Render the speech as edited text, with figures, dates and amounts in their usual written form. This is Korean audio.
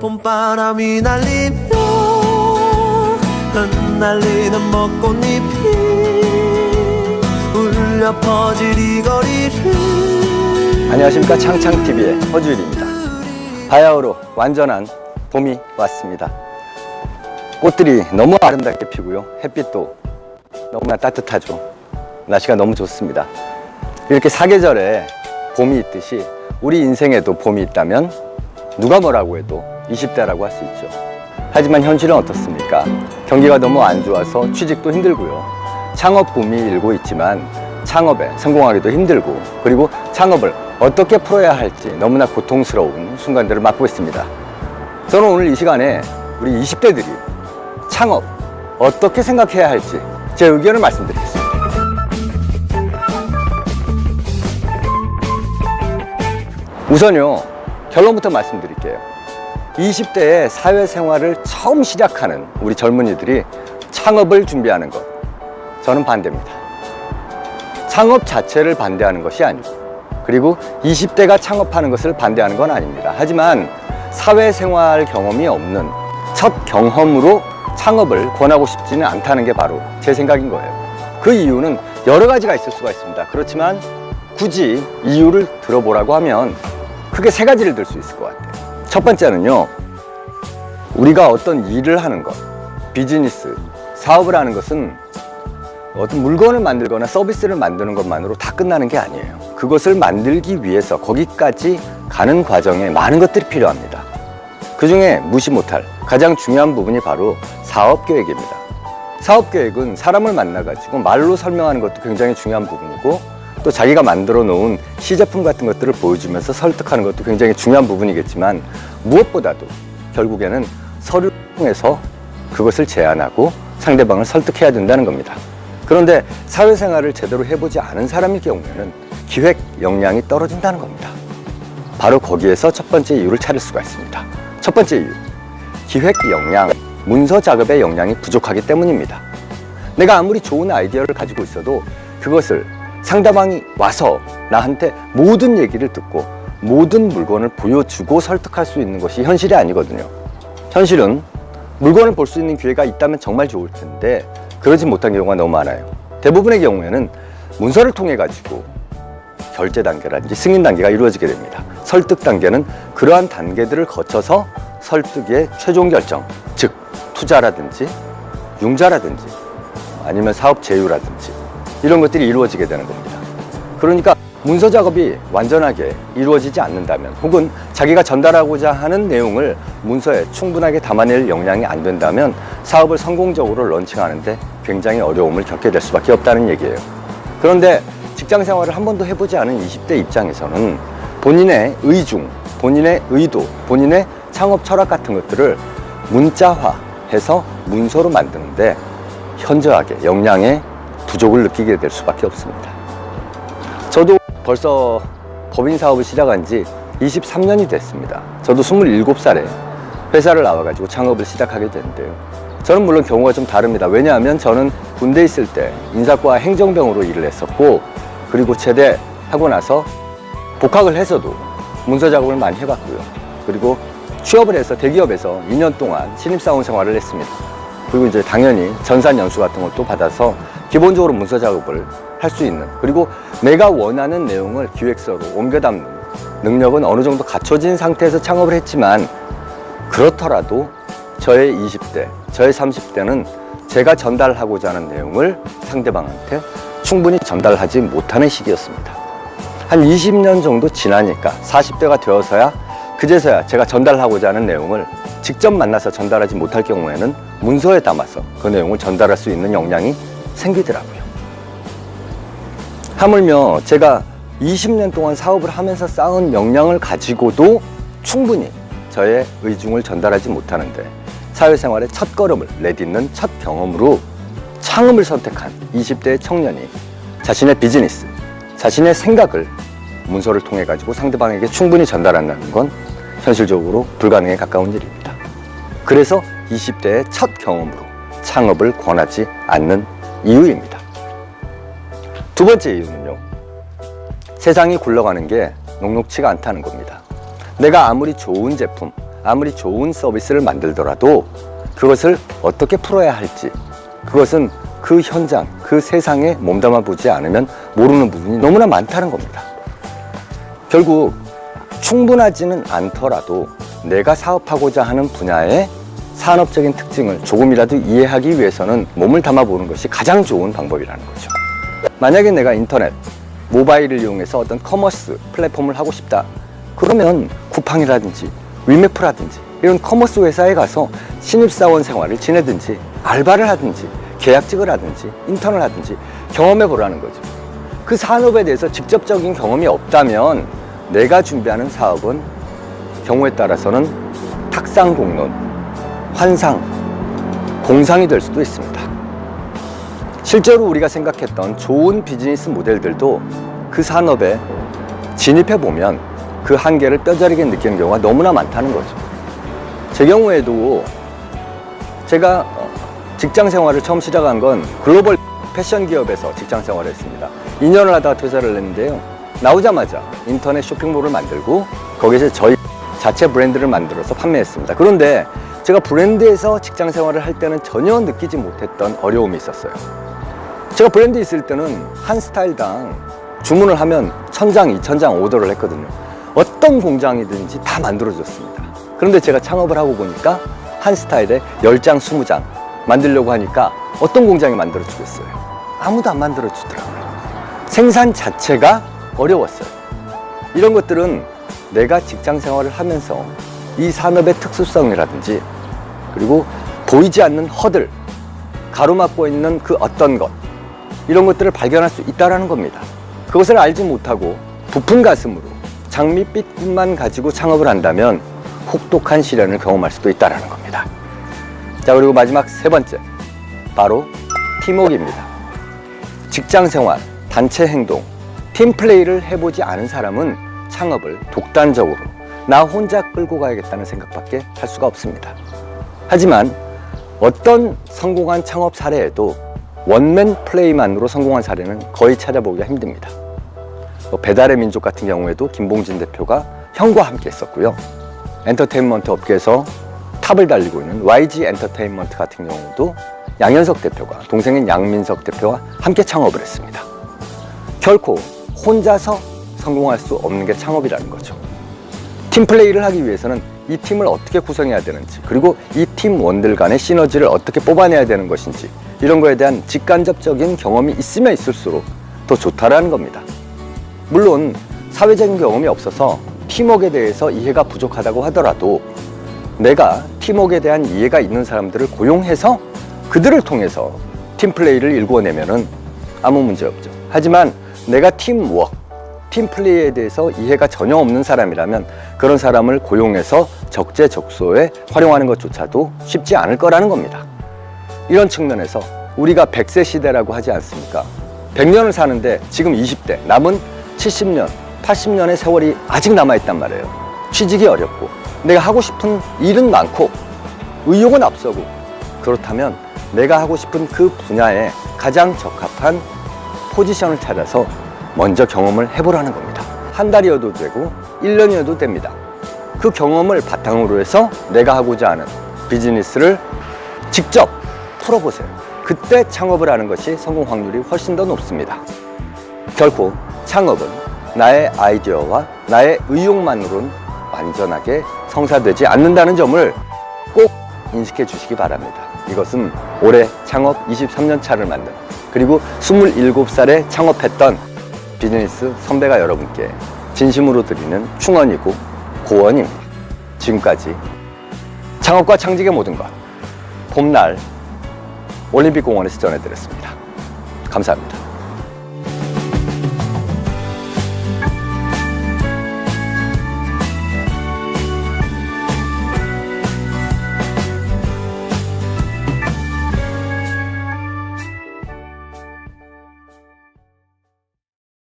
봄바람이 날리며 흩날리는 벚꽃잎이 울려 퍼질 이 거리를. 안녕하십니까, 창창TV의 허주일입니다. 바야흐로 완전한 봄이 왔습니다. 꽃들이 너무 아름답게 피고요, 햇빛도 너무나 따뜻하죠. 날씨가 너무 좋습니다. 이렇게 사계절에 봄이 있듯이 우리 인생에도 봄이 있다면 누가 뭐라고 해도 20대라고 할 수 있죠. 하지만 현실은 어떻습니까? 경기가 너무 안 좋아서 취직도 힘들고요, 창업 붐이 일고 있지만 창업에 성공하기도 힘들고, 그리고 창업을 어떻게 풀어야 할지 너무나 고통스러운 순간들을 맞고 있습니다. 저는 오늘 이 시간에 우리 20대들이 창업 어떻게 생각해야 할지 제 의견을 말씀드리겠습니다. 우선요, 결론부터 말씀드릴게요. 20대의 사회생활을 처음 시작하는 우리 젊은이들이 창업을 준비하는 것, 저는 반대입니다. 창업 자체를 반대하는 것이 아니고, 그리고 20대가 창업하는 것을 반대하는 건 아닙니다. 하지만 사회생활 경험이 없는 첫 경험으로 창업을 권하고 싶지는 않다는 게 바로 제 생각인 거예요. 그 이유는 여러 가지가 있을 수가 있습니다. 그렇지만 굳이 이유를 들어보라고 하면 크게 세 가지를 들 수 있을 것 같아요. 첫 번째는요, 우리가 어떤 일을 하는 것, 비즈니스, 사업을 하는 것은 어떤 물건을 만들거나 서비스를 만드는 것만으로 다 끝나는 게 아니에요. 그것을 만들기 위해서 거기까지 가는 과정에 많은 것들이 필요합니다. 그 중에 무시 못할 가장 중요한 부분이 바로 사업계획입니다. 사업계획은 사람을 만나가지고 말로 설명하는 것도 굉장히 중요한 부분이고, 또 자기가 만들어 놓은 시제품 같은 것들을 보여주면서 설득하는 것도 굉장히 중요한 부분이겠지만, 무엇보다도 결국에는 서류를 통해서 그것을 제안하고 상대방을 설득해야 된다는 겁니다. 그런데 사회생활을 제대로 해보지 않은 사람의 경우에는 기획 역량이 떨어진다는 겁니다. 바로 거기에서 첫 번째 이유를 찾을 수가 있습니다. 첫 번째 이유, 기획 역량, 문서 작업의 역량이 부족하기 때문입니다. 내가 아무리 좋은 아이디어를 가지고 있어도 그것을 상대방이 와서 나한테 모든 얘기를 듣고 모든 물건을 보여주고 설득할 수 있는 것이 현실이 아니거든요. 현실은 물건을 볼 수 있는 기회가 있다면 정말 좋을 텐데 그러지 못한 경우가 너무 많아요. 대부분의 경우에는 문서를 통해 가지고 결제 단계라든지 승인 단계가 이루어지게 됩니다. 설득 단계는 그러한 단계들을 거쳐서 설득의 최종 결정, 즉 투자라든지 융자라든지 아니면 사업 제휴라든지 이런 것들이 이루어지게 되는 겁니다. 그러니까 문서 작업이 완전하게 이루어지지 않는다면, 혹은 자기가 전달하고자 하는 내용을 문서에 충분하게 담아낼 역량이 안 된다면 사업을 성공적으로 런칭하는데 굉장히 어려움을 겪게 될 수밖에 없다는 얘기예요. 그런데 직장 생활을 한 번도 해보지 않은 20대 입장에서는 본인의 의중, 본인의 의도, 본인의 창업 철학 같은 것들을 문자화해서 문서로 만드는데 현저하게 역량의 부족을 느끼게 될 수밖에 없습니다. 저도 벌써 법인 사업을 시작한 지 23년이 됐습니다. 저도 27살에 회사를 나와가지고 창업을 시작하게 됐는데요. 저는 물론 경우가 좀 다릅니다. 왜냐하면 저는 군대에 있을 때 인사과 행정병으로 일을 했었고, 그리고 제대하고 나서 복학을 해서도 문서 작업을 많이 해봤고요. 그리고 취업을 해서 대기업에서 2년 동안 신입사원 생활을 했습니다. 그리고 이제 당연히 전산 연수 같은 것도 받아서 기본적으로 문서 작업을 할 수 있는, 그리고 내가 원하는 내용을 기획서로 옮겨 담는 능력은 어느 정도 갖춰진 상태에서 창업을 했지만, 그렇더라도 저의 20대, 저의 30대는 제가 전달하고자 하는 내용을 상대방한테 충분히 전달하지 못하는 시기였습니다. 한 20년 정도 지나니까 40대가 되어서야 그제서야 제가 전달하고자 하는 내용을 직접 만나서 전달하지 못할 경우에는 문서에 담아서 그 내용을 전달할 수 있는 역량이 생기더라고요. 하물며 제가 20년 동안 사업을 하면서 쌓은 역량을 가지고도 충분히 저의 의중을 전달하지 못하는데, 사회생활의 첫 걸음을 내딛는 첫 경험으로 창업을 선택한 20대의 청년이 자신의 비즈니스, 자신의 생각을 문서를 통해 가지고 상대방에게 충분히 전달한다는 건 현실적으로 불가능에 가까운 일입니다. 그래서 20대의 첫 경험으로 창업을 권하지 않는 이유입니다. 두 번째 이유는요, 세상이 굴러가는 게 녹록치가 않다는 겁니다. 내가 아무리 좋은 제품, 아무리 좋은 서비스를 만들더라도 그것을 어떻게 풀어야 할지, 그것은 그 현장, 그 세상에 몸담아 보지 않으면 모르는 부분이 너무나 많다는 겁니다. 결국 충분하지는 않더라도 내가 사업하고자 하는 분야의 산업적인 특징을 조금이라도 이해하기 위해서는 몸을 담아보는 것이 가장 좋은 방법이라는 거죠. 만약에 내가 인터넷, 모바일을 이용해서 어떤 커머스 플랫폼을 하고 싶다. 그러면 쿠팡이라든지 위메프라든지 이런 커머스 회사에 가서 신입사원 생활을 지내든지 알바를 하든지 계약직을 하든지 인턴을 하든지 경험해 보라는 거죠. 그 산업에 대해서 직접적인 경험이 없다면 내가 준비하는 사업은 경우에 따라서는 탁상공론, 환상, 공상이 될 수도 있습니다. 실제로 우리가 생각했던 좋은 비즈니스 모델들도 그 산업에 진입해 보면 그 한계를 뼈저리게 느끼는 경우가 너무나 많다는 거죠. 제 경우에도 제가 직장 생활을 처음 시작한 건 글로벌 패션 기업에서 직장 생활을 했습니다. 2년을 하다가 퇴사를 했는데요. 나오자마자 인터넷 쇼핑몰을 만들고 거기서 저희 자체 브랜드를 만들어서 판매했습니다. 그런데 제가 브랜드에서 직장 생활을 할 때는 전혀 느끼지 못했던 어려움이 있었어요. 제가 브랜드에 있을 때는 한 스타일당 주문을 하면 1000장, 2000장 오더를 했거든요. 어떤 공장이든지 다 만들어줬습니다. 그런데 제가 창업을 하고 보니까 한 스타일에 10장, 20장 만들려고 하니까 어떤 공장이 만들어주겠어요? 아무도 안 만들어주더라고요. 생산 자체가 어려웠어요. 이런 것들은 내가 직장 생활을 하면서 이 산업의 특수성이라든지 그리고 보이지 않는 허들, 가로막고 있는 그 어떤 것, 이런 것들을 발견할 수 있다는 겁니다. 그것을 알지 못하고 부푼 가슴으로 장밋빛 꿈만 가지고 창업을 한다면 혹독한 시련을 경험할 수도 있다는 겁니다. 자, 그리고 마지막 세 번째, 바로 팀워크입니다. 직장생활, 단체 행동, 팀플레이를 해보지 않은 사람은 창업을 독단적으로 나 혼자 끌고 가야겠다는 생각밖에 할 수가 없습니다. 하지만 어떤 성공한 창업 사례에도 원맨 플레이만으로 성공한 사례는 거의 찾아보기가 힘듭니다. 배달의 민족 같은 경우에도 김봉진 대표가 형과 함께 했었고요. 엔터테인먼트 업계에서 탑을 달리고 있는 YG 엔터테인먼트 같은 경우도 양현석 대표가 동생인 양민석 대표와 함께 창업을 했습니다. 결코 혼자서 성공할 수 없는 게 창업이라는 거죠. 팀플레이를 하기 위해서는 이 팀을 어떻게 구성해야 되는지, 그리고 이 팀원들 간의 시너지를 어떻게 뽑아내야 되는 것인지, 이런 거에 대한 직간접적인 경험이 있으면 있을수록 더 좋다라는 겁니다. 물론 사회적인 경험이 없어서 팀워크에 대해서 이해가 부족하다고 하더라도 내가 팀워크에 대한 이해가 있는 사람들을 고용해서 그들을 통해서 팀플레이를 일궈내면은 아무 문제 없죠. 하지만 내가 팀워크, 팀플레이에 대해서 이해가 전혀 없는 사람이라면 그런 사람을 고용해서 적재적소에 활용하는 것조차도 쉽지 않을 거라는 겁니다. 이런 측면에서 우리가 100세 시대라고 하지 않습니까? 100년을 사는데 지금 20대, 남은 70년, 80년의 세월이 아직 남아있단 말이에요. 취직이 어렵고 내가 하고 싶은 일은 많고 의욕은 앞서고, 그렇다면 내가 하고 싶은 그 분야에 가장 적합한 포지션을 찾아서 먼저 경험을 해보라는 겁니다. 한 달이어도 되고 1년이어도 됩니다. 그 경험을 바탕으로 해서 내가 하고자 하는 비즈니스를 직접 풀어보세요. 그때 창업을 하는 것이 성공 확률이 훨씬 더 높습니다. 결코 창업은 나의 아이디어와 나의 의욕만으로는 완전하게 성사되지 않는다는 점을 꼭 인식해 주시기 바랍니다. 이것은 올해 창업 23년 차를 만든, 그리고 27살에 창업했던 비즈니스 선배가 여러분께 진심으로 드리는 충언이고 고언입니다. 지금까지 창업과 창직의 모든 것, 봄날 올림픽공원에서 전해드렸습니다. 감사합니다.